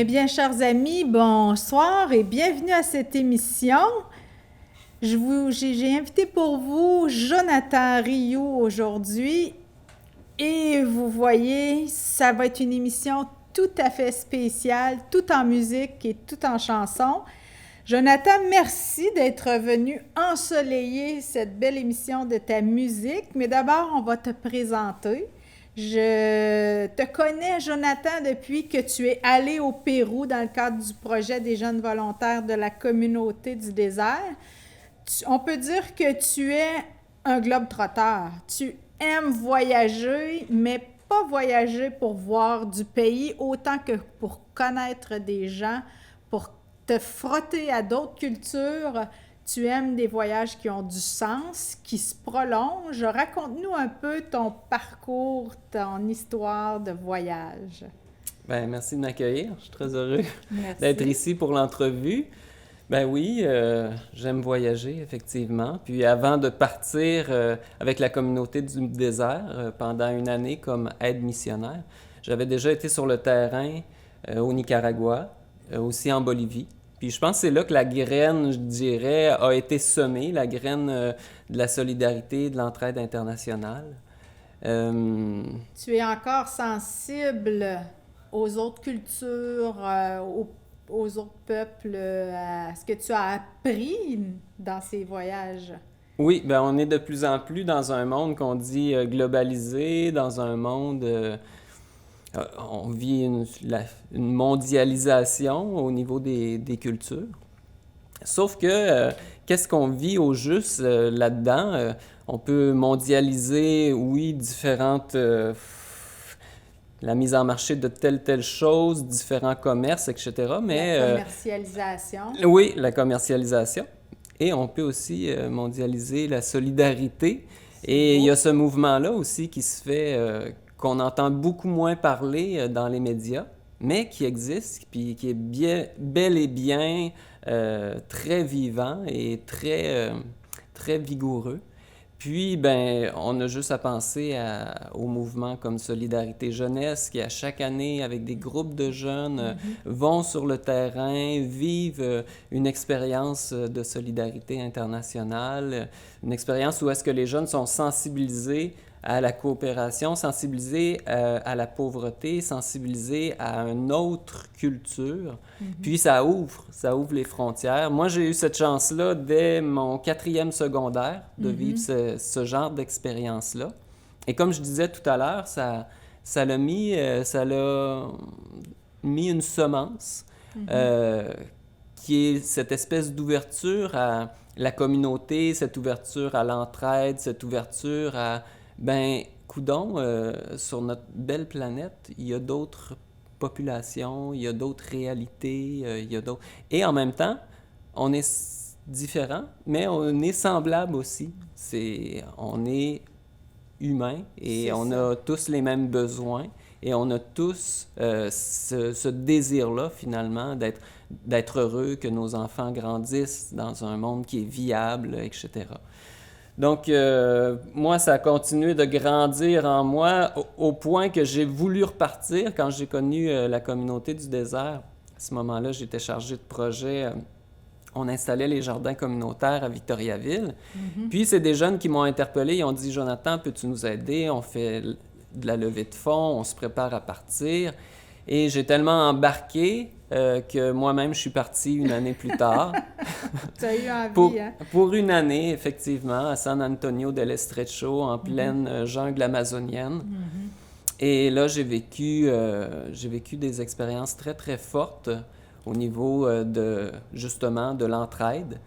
Eh bien, chers amis, bonsoir et bienvenue à cette émission. J'ai invité pour vous Jonathan Rioux aujourd'hui et vous voyez, ça va être une émission tout à fait spéciale, tout en musique et tout en chanson. Jonathan, merci d'être venu ensoleiller cette belle émission de ta musique, mais d'abord, on va te présenter. Je te connais, Jonathan, depuis que tu es allé au Pérou dans le cadre du projet des jeunes volontaires de la communauté du désert. On peut dire que tu es un globe-trotteur. Tu aimes voyager, mais pas voyager pour voir du pays autant que pour connaître des gens, pour te frotter à d'autres cultures. Tu aimes des voyages qui ont du sens, qui se prolongent. Raconte-nous un peu ton parcours, ton histoire de voyage. Ben, merci de m'accueillir. Je suis très heureux d'être Merci. ici pour l'entrevue. Ben oui, j'aime voyager, effectivement. Puis avant de partir avec la communauté du désert pendant une année comme aide missionnaire, j'avais déjà été sur le terrain au Nicaragua, aussi en Bolivie. Puis je pense que c'est là que la graine, je dirais, a été semée, la graine de la solidarité, de l'entraide internationale. Tu es encore sensible aux autres cultures, aux autres peuples, à ce que tu as appris dans ces voyages. Oui, ben on est de plus en plus dans un monde qu'on dit globalisé, dans un monde, on vit une mondialisation au niveau des cultures. Sauf que, qu'est-ce qu'on vit au juste là-dedans? On peut mondialiser, oui, la mise en marché de telle chose, différents commerces, etc. Mais, La commercialisation. oui, la commercialisation. Et on peut aussi mondialiser la solidarité. C'est Et il y a beau. ce mouvement-là aussi qui se fait, qu'on entend beaucoup moins parler dans les médias, mais qui existe, puis qui est bel et bien très vivant et très vigoureux. Puis, ben, on a juste à penser aux mouvements comme Solidarité Jeunesse, qui à chaque année, avec des groupes de jeunes, vont sur le terrain, vivent une expérience de solidarité internationale, une expérience où est-ce que les jeunes sont sensibilisés à la coopération, sensibilisés à la pauvreté, sensibilisés à une autre culture. Puis ça ouvre les frontières. Moi, j'ai eu cette chance-là dès mon 4e secondaire de vivre ce genre d'expérience-là. Et comme je disais tout à l'heure, ça l'a mis une semence euh, qui est cette espèce d'ouverture à la communauté, cette ouverture à l'entraide, cette ouverture à, ben, coudonc, sur notre belle planète, il y a d'autres populations, il y a d'autres réalités, il y a d'autres... Et en même temps, on est différent, mais on est semblable aussi. On est humain et C'est on ça. a tous les mêmes besoins et on a tous ce désir-là, finalement, d'être heureux, que nos enfants grandissent dans un monde qui est viable, etc. Donc, moi, ça a continué de grandir en moi au point que j'ai voulu repartir quand j'ai connu la communauté du désert. À ce moment-là, j'étais chargé de projet. On installait les jardins communautaires à Victoriaville. Puis, c'est des jeunes qui m'ont interpellé. Ils ont dit, Jonathan, peux-tu nous aider? On fait de la levée de fonds, on se prépare à partir. Et j'ai tellement embarqué que moi-même, je suis parti une année plus tard. Tu as eu Pour, envie, hein? pour une année, effectivement, à San Antonio del Estrecho, en pleine jungle amazonienne. Et là, j'ai vécu des expériences très, très fortes au niveau justement, de l'entraide,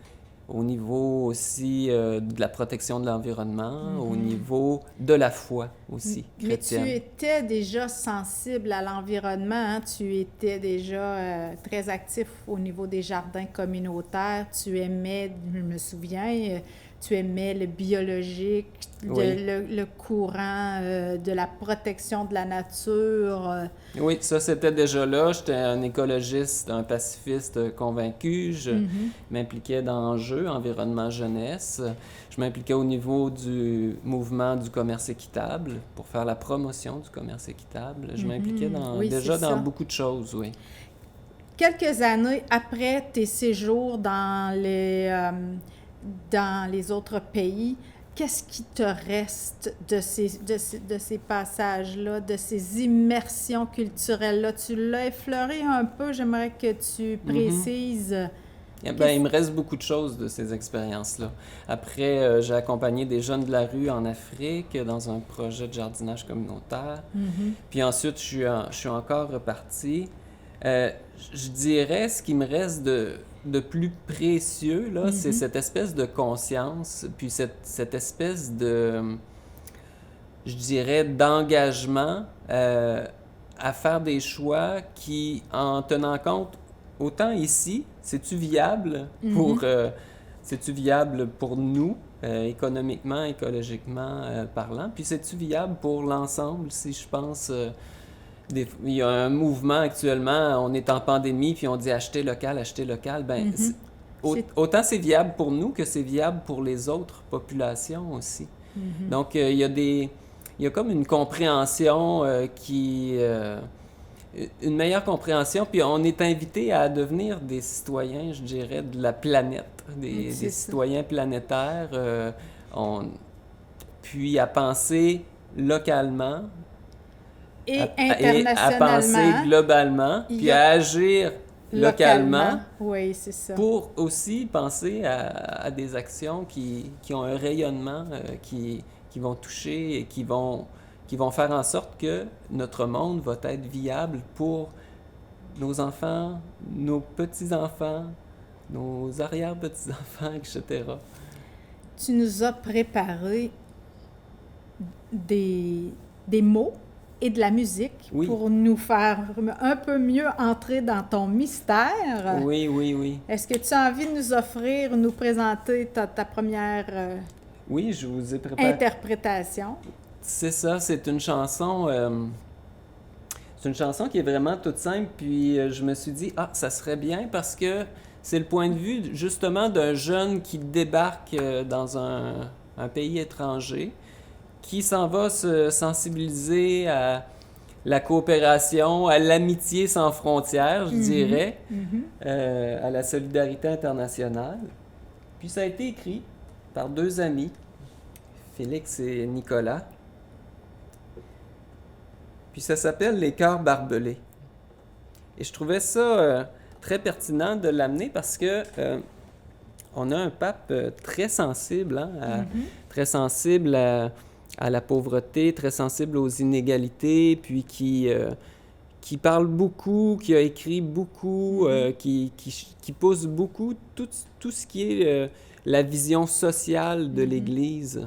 au niveau aussi de la protection de l'environnement, au niveau de la foi aussi, Mais tu chrétienne. étais déjà sensible à l'environnement, hein? Tu étais déjà très actif au niveau des jardins communautaires. Tu aimais, je me souviens, tu aimais le biologique, Oui. le courant, de la protection de la nature. Oui, ça c'était déjà là. J'étais un écologiste, un pacifiste convaincu. Je m'impliquais dans enjeux, environnement jeunesse. Je m'impliquais au niveau du mouvement du commerce équitable pour faire la promotion du commerce équitable. Je m'impliquais Oui, c'est déjà dans ça. beaucoup de choses, oui. quelques années après tes séjours dans les autres pays, qu'est-ce qui te reste de ces passages-là, de ces immersions culturelles-là? Tu l'as effleuré un peu, j'aimerais que tu précises. Il me reste beaucoup de choses de ces expériences-là. Après, j'ai accompagné des jeunes de la rue en Afrique dans un projet de jardinage communautaire. Puis ensuite, je suis encore reparti. Je dirais, ce qui me reste de plus précieux, là, c'est cette espèce de conscience, puis cette espèce je dirais, d'engagement à faire des choix qui, en tenant compte, autant ici, c'est-tu viable pour nous, économiquement, écologiquement parlant, puis c'est-tu viable pour l'ensemble, si je pense... il y a un mouvement actuellement, on est en pandémie, puis on dit acheter local. Autant c'est viable pour nous que c'est viable pour les autres populations aussi. Donc, il y a comme une compréhension une meilleure compréhension, puis on est invité à devenir des citoyens, je dirais, de la planète, des citoyens planétaires, puis à penser localement, et à penser globalement, puis à agir localement. Oui, c'est ça. Pour aussi penser à des actions qui ont un rayonnement, qui vont toucher et qui vont faire en sorte que notre monde va être viable pour nos enfants, nos petits-enfants, nos arrière-petits-enfants, etc. Tu nous as préparé des mots et de la musique pour nous faire un peu mieux entrer dans ton mystère. Oui. Est-ce que tu as envie de nous présenter ta première oui, je vous ai préparé. Interprétation? C'est ça, c'est une chanson qui est vraiment toute simple, puis je me suis dit, ça serait bien parce que c'est le point de vue justement d'un jeune qui débarque dans un pays étranger, qui s'en va se sensibiliser à la coopération, à l'amitié sans frontières, je dirais, à la solidarité internationale. Puis ça a été écrit par deux amis, Félix et Nicolas. Puis ça s'appelle « Les cœurs barbelés ». Et je trouvais ça très pertinent de l'amener parce que on a un pape très sensible, très sensible à la pauvreté, très sensible aux inégalités, puis qui parle beaucoup, qui a écrit beaucoup, qui pousse beaucoup tout ce qui est la vision sociale de l'Église.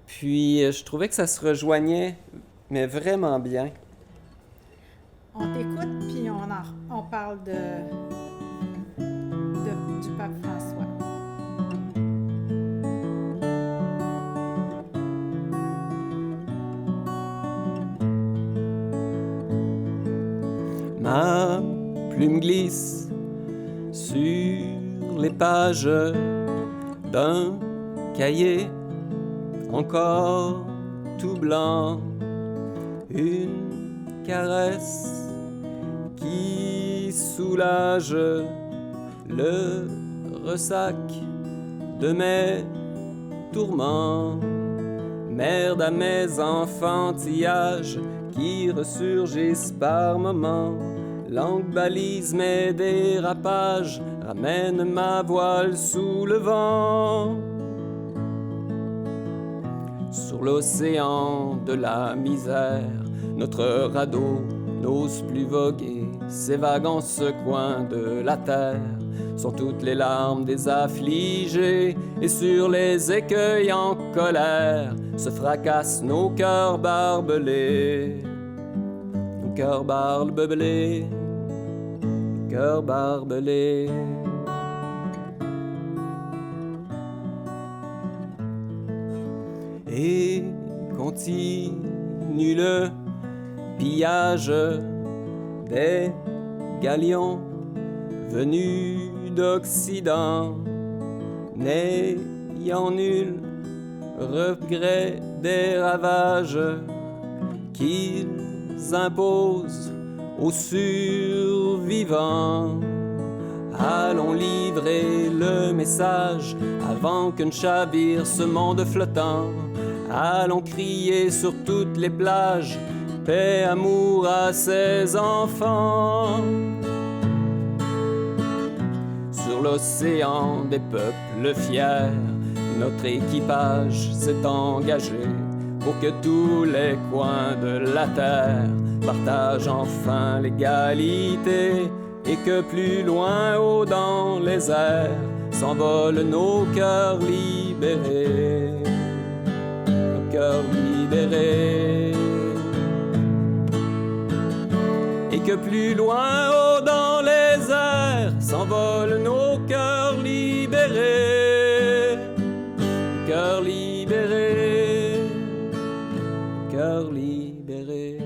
Puis je trouvais que ça se rejoignait, mais vraiment bien. On t'écoute, puis on parle du pape François. Ma plume glisse sur les pages d'un cahier encore tout blanc, une caresse qui soulage le ressac de mes tourments. Merde à mes enfantillages qui ressurgissent par moments. Langue balise mes dérapages, ramène ma voile sous le vent. Sur l'océan de la misère, notre radeau n'ose plus voguer. Ces vagues en ce coin de la terre sont toutes les larmes des affligés. Et sur les écueils en colère se fracassent nos cœurs barbelés. Nos cœurs barbelés, nos cœurs barbelés. Et continue le pillage des galions venus d'Occident, n'ayant nul regret des ravages qu'ils imposent aux survivants. survivants. Allons livrer le message avant qu'une chavire ce monde flottant. Allons crier sur toutes les plages, paix, amour à ses enfants. Sur l'océan des peuples fiers, notre équipage s'est engagé pour que tous les coins de la terre partagent enfin l'égalité et que plus loin, haut dans les airs, s'envolent nos cœurs libérés. Nos cœurs libérés. Et que plus loin, haut dans les airs, s'envolent nos cœurs libérés. Nos cœurs libérés. Nos cœurs libérés.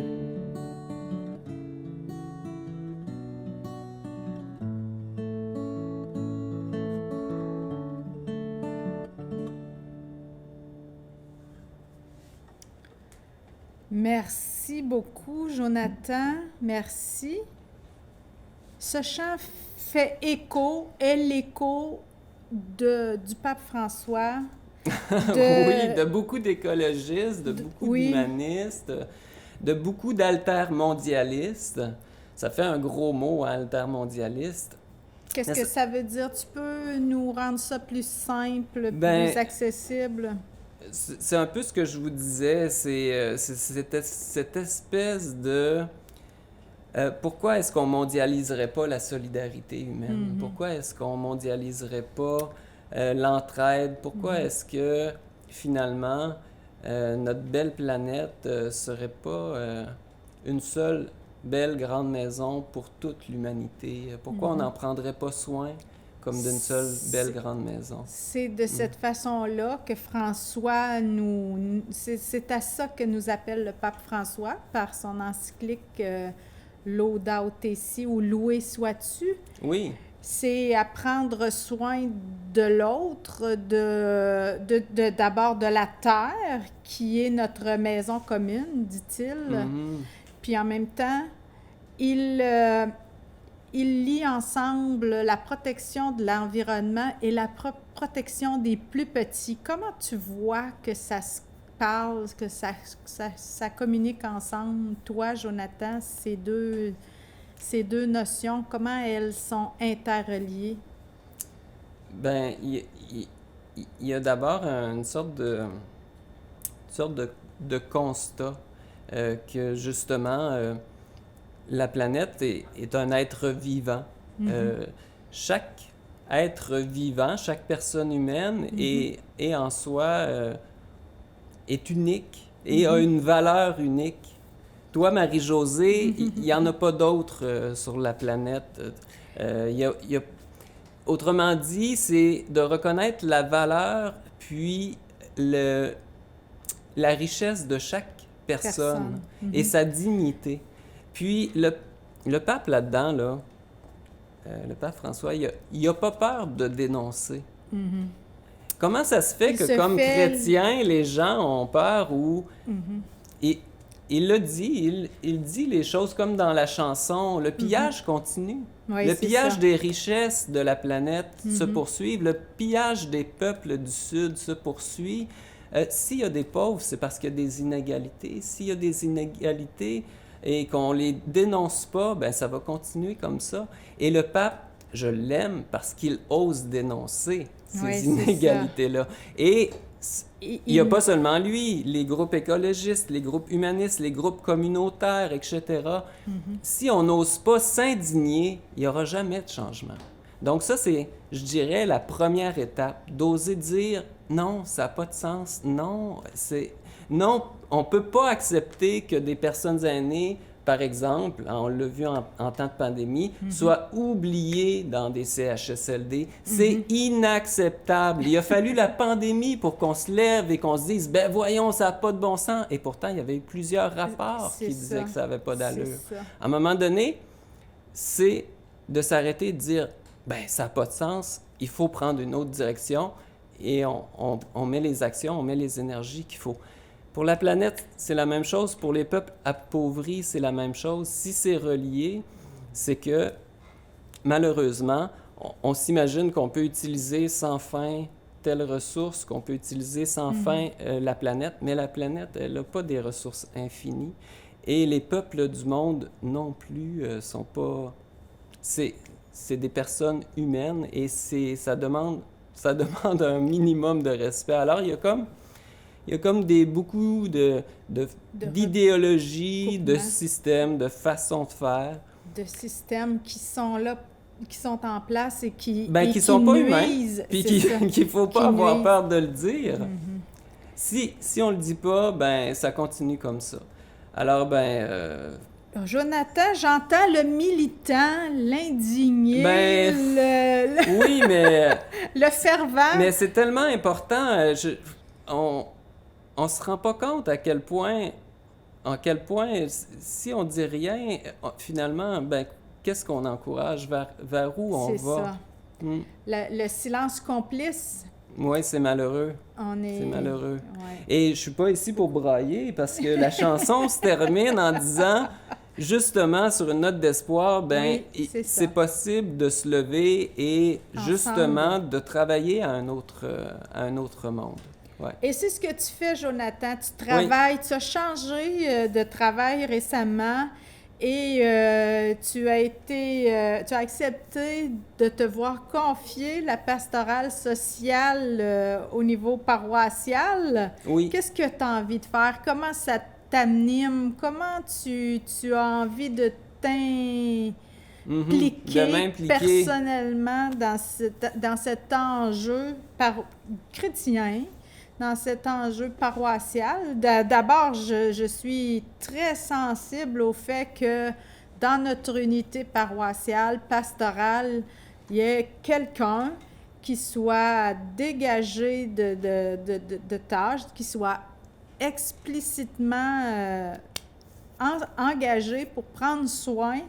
Merci beaucoup, Jonathan. Merci. Ce chant est l'écho du pape François. Oui, de beaucoup d'écologistes, de beaucoup d'humanistes, de beaucoup d'altermondialistes. Ça fait un gros mot, altermondialiste. Qu'est-ce que ça veut dire? Tu peux nous rendre ça plus simple, plus accessible? C'est un peu ce que je vous disais, c'est cette espèce de... pourquoi est-ce qu'on mondialiserait pas la solidarité humaine? Pourquoi est-ce qu'on mondialiserait pas l'entraide? Pourquoi est-ce que, finalement, notre belle planète serait pas une seule belle grande maison pour toute l'humanité? Pourquoi on n'en prendrait pas soin comme d'une seule belle grande maison? C'est de cette façon-là que François c'est à ça que nous appelle le pape François par son encyclique Laudato Si ou Loué sois-tu. Oui. C'est à prendre soin de l'autre, d'abord de la terre, qui est notre maison commune, dit-il. Puis en même temps, il lie ensemble la protection de l'environnement et la protection des plus petits. Comment tu vois que ça se parle, que ça communique ensemble, toi, Jonathan, ces deux notions, comment elles sont interreliées? Ben, il y a d'abord une sorte de constat que justement la planète est un être vivant. Chaque être vivant, chaque personne humaine est en soi est unique et a une valeur unique. Toi, Marie-Josée, il n'y en a pas d'autres sur la planète. Autrement dit, c'est de reconnaître la valeur puis la richesse de chaque personne et sa dignité. Puis le pape là-dedans, là, le pape François, il n'a pas peur de dénoncer. Comment ça se fait que comme chrétien, les gens ont peur ou... Il le dit, il dit les choses comme dans la chanson, le pillage continue. Oui, le pillage des richesses de la planète se poursuit, le pillage des peuples du Sud se poursuit. S'il y a des pauvres, c'est parce qu'il y a des inégalités. S'il y a des inégalités et qu'on les dénonce pas, ben ça va continuer comme ça. Et le pape, je l'aime parce qu'il ose dénoncer ces inégalités-là. Et il n'y a pas seulement lui, les groupes écologistes, les groupes humanistes, les groupes communautaires, etc. Si on n'ose pas s'indigner, il n'y aura jamais de changement. Donc ça, c'est, je dirais, la première étape, d'oser dire non, ça n'a pas de sens, non, on ne peut pas accepter que des personnes aînées, par exemple, on l'a vu en temps de pandémie, soient oubliées dans des CHSLD. C'est inacceptable. Il a fallu la pandémie pour qu'on se lève et qu'on se dise « ben voyons, ça n'a pas de bon sens ». Et pourtant, il y avait eu plusieurs rapports qui disaient que ça n'avait pas d'allure. À un moment donné, c'est de s'arrêter et de dire « ben ça n'a pas de sens, il faut prendre une autre direction » et on met les actions, on met les énergies qu'il faut. Pour la planète, c'est la même chose. Pour les peuples appauvris, c'est la même chose. Si c'est relié, c'est que malheureusement, on s'imagine qu'on peut utiliser sans fin telle ressource, qu'on peut utiliser sans fin la planète, mais la planète, elle n'a pas des ressources infinies. Et les peuples du monde non plus sont pas... C'est des personnes humaines et ça demande un minimum de respect. Alors, il y a comme beaucoup d'idéologies, de systèmes, de façons de faire. De systèmes qui sont là, qui sont en place et qui sont pas nuisent, humains, puis qu'il faut pas avoir peur de le dire. Si on le dit pas, ça continue comme ça. Alors, Jonathan, j'entends le militant, l'indigné, oui, mais... le fervent. Mais c'est tellement important. On se rend pas compte à quel point, si on dit rien, finalement, qu'est-ce qu'on encourage? Vers où on va? C'est ça. Le silence complice. Oui, c'est malheureux. C'est malheureux. Ouais. Et je suis pas ici pour brailler parce que la chanson se termine en disant, justement, sur une note d'espoir, c'est possible de se lever et ensemble, justement de travailler à un autre monde. Ouais. Et c'est ce que tu fais, Jonathan. Tu travailles, tu as changé de travail récemment. Et tu as accepté de te voir confier la pastorale sociale au niveau paroissial. Oui. Qu'est-ce que tu as envie de faire? Comment ça t'anime? Comment tu as envie de t'impliquer personnellement dans cet enjeu chrétien? Dans cet enjeu paroissial. D'abord, je suis très sensible au fait que dans notre unité paroissiale, pastorale, il y ait quelqu'un qui soit dégagé de tâches, qui soit explicitement engagé pour prendre soin.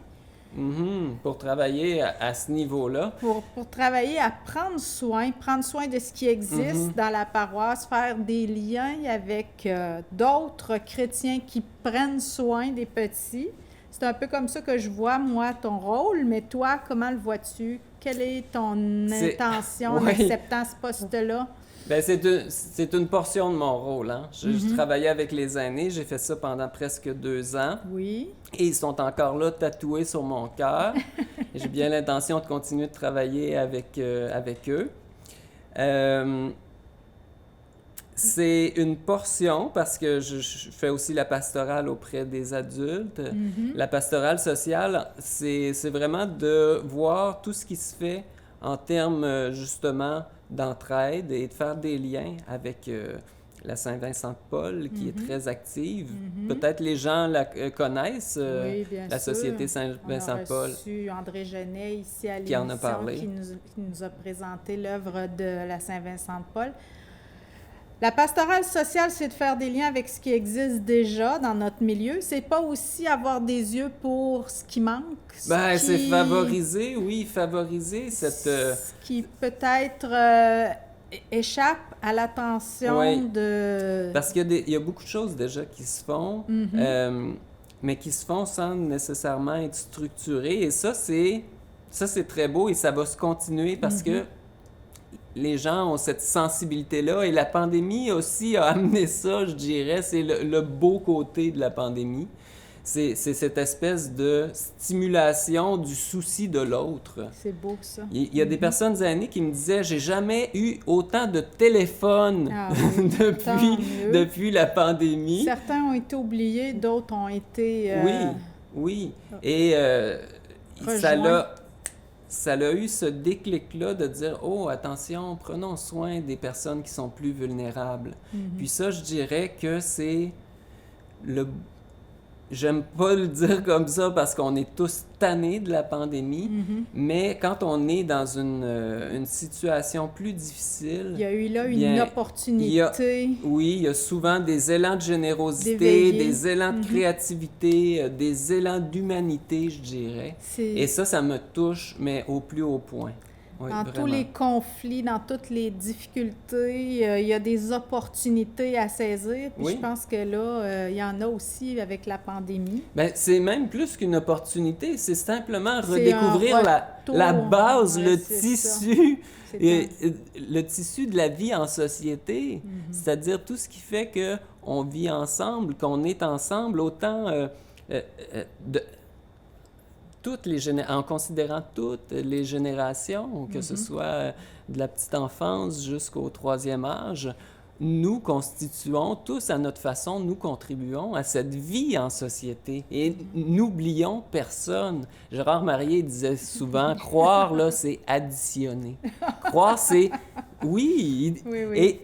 Pour travailler à ce niveau-là. Pour travailler à prendre soin de ce qui existe dans la paroisse, faire des liens avec d'autres chrétiens qui prennent soin des petits. C'est un peu comme ça que je vois, moi, ton rôle, mais toi, comment le vois-tu? Quelle est ton intention en acceptant ce poste-là? C'est une portion de mon rôle. Hein? Je travaillais avec les aînés, j'ai fait ça pendant presque 2 ans. Oui. Et ils sont encore là, tatoués sur mon cœur. J'ai bien l'intention de continuer de travailler avec eux. C'est une portion parce que je fais aussi la pastorale auprès des adultes. La pastorale sociale, c'est vraiment de voir tout ce qui se fait en termes justement d'entraide et de faire des liens avec la Saint-Vincent-de-Paul qui est très active. Peut-être les gens la connaissent, la Société Saint-Vincent-de-Paul. On a reçu André Genet ici à qui en a parlé. qui nous a présenté l'œuvre de la Saint-Vincent-de-Paul. La pastorale sociale, c'est de faire des liens avec ce qui existe déjà dans notre milieu. C'est pas aussi avoir des yeux pour ce qui manque. C'est favoriser cette... Ce qui peut-être échappe à l'attention de... Parce qu'il y a beaucoup de choses déjà qui se font, mais qui se font sans nécessairement être structurées. Et ça, c'est très beau et ça va se continuer parce que les gens ont cette sensibilité-là et la pandémie aussi a amené ça, je dirais. C'est le beau côté de la pandémie. C'est cette espèce de stimulation du souci de l'autre. C'est beau, ça. Il y a des personnes âgées qui me disaient « J'ai jamais eu autant de téléphones depuis la pandémie. » Certains ont été oubliés, d'autres ont été... Oui. Et ça l'a eu ce déclic-là de dire « Oh, attention, prenons soin des personnes qui sont plus vulnérables. » Puis ça, je dirais que c'est le... J'aime pas le dire comme ça parce qu'on est tous tannés de la pandémie, mais quand on est dans une situation plus difficile... Il y a eu là une opportunité. Il y a souvent des élans de générosité, des élans de créativité, des élans d'humanité, je dirais. Et ça me touche, mais au plus haut point. oui, Dans tous vraiment. les conflits, dans toutes les difficultés, il y a des opportunités à saisir. Puis Oui. je pense que là, il y en a aussi avec la pandémie. Ben, c'est même plus qu'une opportunité, c'est simplement C'est un redécouvrir retour. la base, Ouais, le c'est tissu, C'est le tissu de la vie en société, c'est-à-dire tout ce qui fait que on vit ensemble, qu'on est ensemble, autant de en considérant toutes les générations, que ce soit de la petite enfance jusqu'au troisième âge, nous constituons tous à notre façon, nous contribuons à cette vie en société et n'oublions personne. Gérard Marier disait souvent, croire, là, c'est additionner. Croire, c'est, oui, Oui, oui. et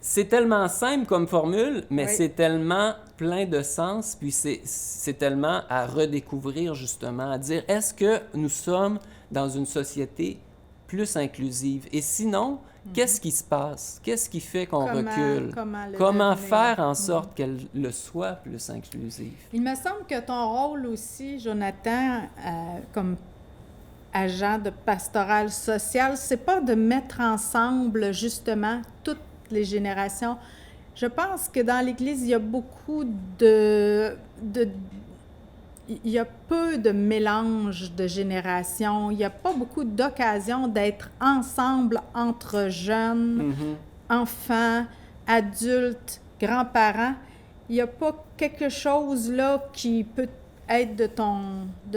c'est tellement simple comme formule, mais Oui. c'est tellement plein de sens, puis c'est tellement à redécouvrir justement, à dire, est-ce que nous sommes dans une société plus inclusive? Et sinon, qu'est-ce qui se passe? Qu'est-ce qui fait qu'on recule? Comment le Faire en devenir? sorte qu'elle le soit plus inclusive? Il me semble que ton rôle aussi, Jonathan, comme agent de pastoral social, c'est pas de mettre ensemble justement toutes les générations. Je pense que dans l'Église, il y a beaucoup il y a peu de mélange de générations. Il n'y a pas beaucoup d'occasions d'être ensemble entre jeunes, enfants, adultes, grands-parents. Il n'y a pas quelque chose là qui peut être de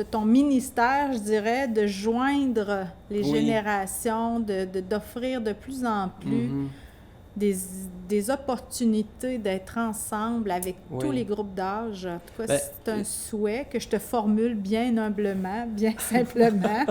ton ministère, je dirais, de joindre les Oui. générations, d'offrir de plus en plus des opportunités d'être ensemble avec tous Oui. les groupes d'âge. En tout cas, Ben, c'est un souhait que je te formule bien humblement, bien simplement,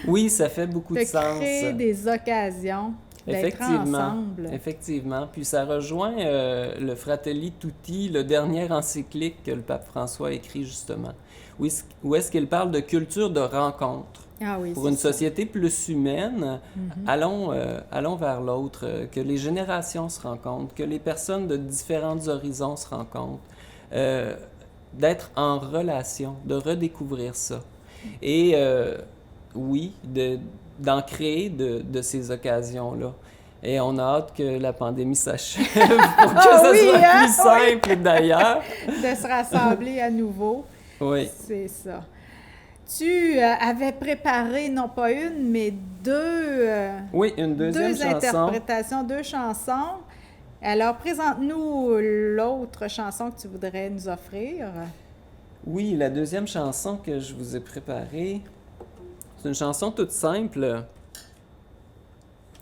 Oui, ça fait beaucoup de de sens. créer des occasions d'être ensemble. Effectivement. Puis ça rejoint le Fratelli Tutti, le dernier encyclique que le pape François a écrit justement, où est-ce qu'il parle de culture de rencontre. Ah oui, Pour c'est une ça. société plus humaine, allons vers l'autre, que les générations se rencontrent, que les personnes de différents horizons se rencontrent, d'être en relation, de redécouvrir ça. Et oui, d'en créer de ces occasions-là. Et on a hâte que la pandémie s'achève pour que ça oui, soit hein? plus simple d'ailleurs. De se rassembler à nouveau. Oui. C'est ça. Tu avais préparé non pas une, mais deux, Oui, une deuxième deux chanson. interprétations, deux chansons. Alors, présente-nous l'autre chanson que tu voudrais nous offrir. Oui, la deuxième chanson que je vous ai préparée, c'est une chanson toute simple.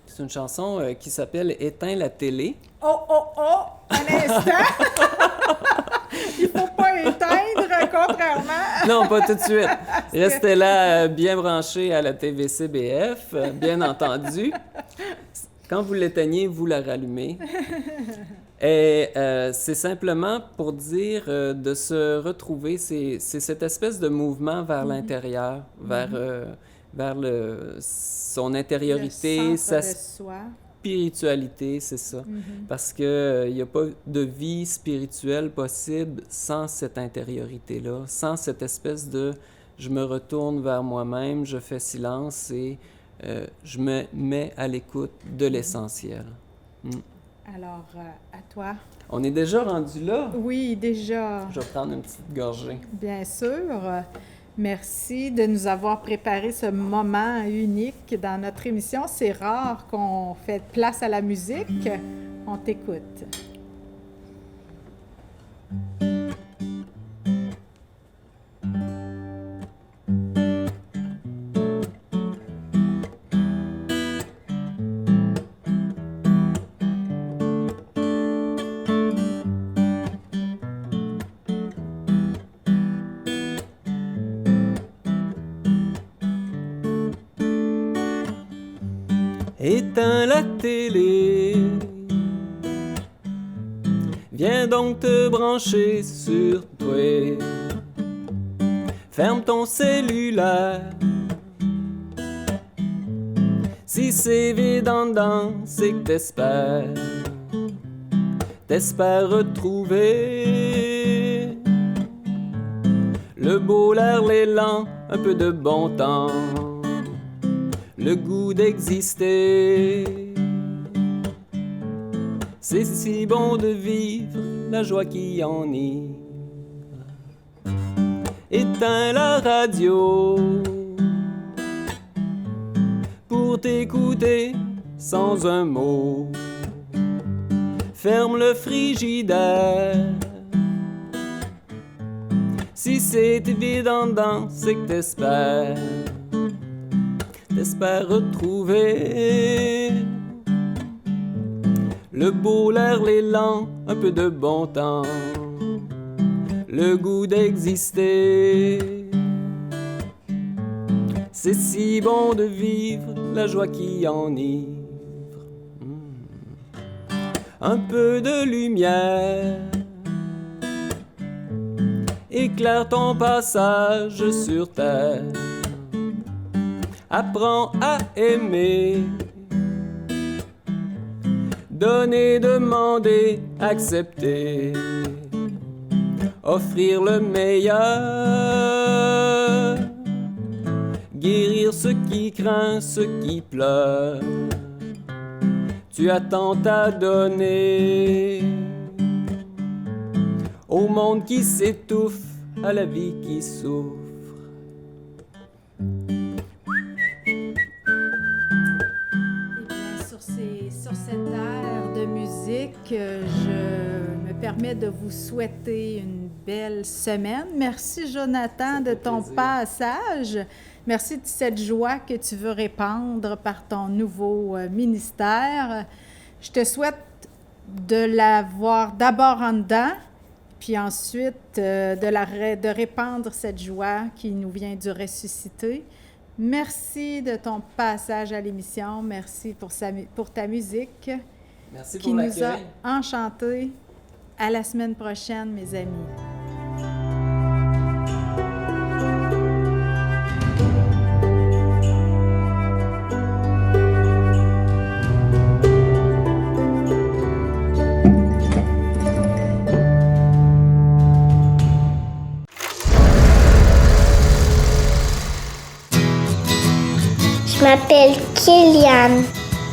C'est une chanson qui s'appelle « Éteins la télé Oh, oh, oh! Un instant! Il faut pas éteindre, contrairement. » Non, pas tout de suite. Restez là bien branchés à la TVC-BF, bien entendu. Quand vous l'éteignez, vous la rallumez. Et c'est simplement pour dire de se retrouver, c'est cette espèce de mouvement vers l'intérieur, vers son intériorité, Le sa centre de soi. spiritualité, c'est ça. Parce qu'il n'y a pas de vie spirituelle possible sans cette intériorité-là, sans cette espèce de « je me retourne vers moi-même, je fais silence et je me mets à l'écoute de l'essentiel. » Alors, à toi. On est déjà rendu là. Oui, déjà. Je vais prendre une petite gorgée. Bien sûr. Merci de nous avoir préparé ce moment unique dans notre émission. C'est rare qu'on fait place à la musique. On t'écoute. Éteins la télé, viens donc te brancher sur toi. Ferme ton cellulaire, si c'est vide en dedans, c'est que t'espères retrouver le beau, l'air, l'élan, un peu de bon temps. le goût d'exister. C'est si bon de vivre la joie qui enivre. Éteins la radio pour t'écouter sans un mot. Ferme le frigidaire. Si c'est vide en dedans, c'est que t'espères retrouver le beau, l'air, l'élan, un peu de bon temps, le goût d'exister. C'est si bon de vivre la joie qui enivre. Un peu de lumière éclaire ton passage sur terre. Apprends à aimer, donner, demander, accepter, offrir le meilleur, guérir ce qui craint, ce qui pleure. Tu as tant à donner au monde qui s'étouffe, à la vie qui souffre. Sur cette ère de musique, je me permets de vous souhaiter une belle semaine. Merci, Jonathan, de ton passage. Merci de cette joie que tu veux répandre par ton nouveau ministère. Je te souhaite de la voir d'abord en dedans, puis ensuite de répandre cette joie qui nous vient du ressuscité. Merci de ton passage à l'émission. Merci pour ta musique. Merci pour qui nous l'accueil. a enchantés. À la semaine prochaine, mes amis. Je m'appelle Kéliane.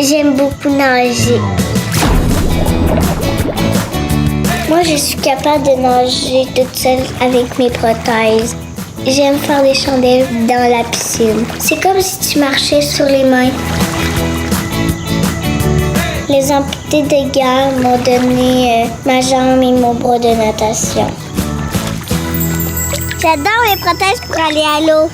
J'aime beaucoup nager. Moi, je suis capable de nager toute seule avec mes prothèses. J'aime faire des chandelles dans la piscine. C'est comme si tu marchais sur les mains. Les amputés de guerre m'ont donné ma jambe et mon bras de natation. J'adore mes prothèses pour aller à l'eau.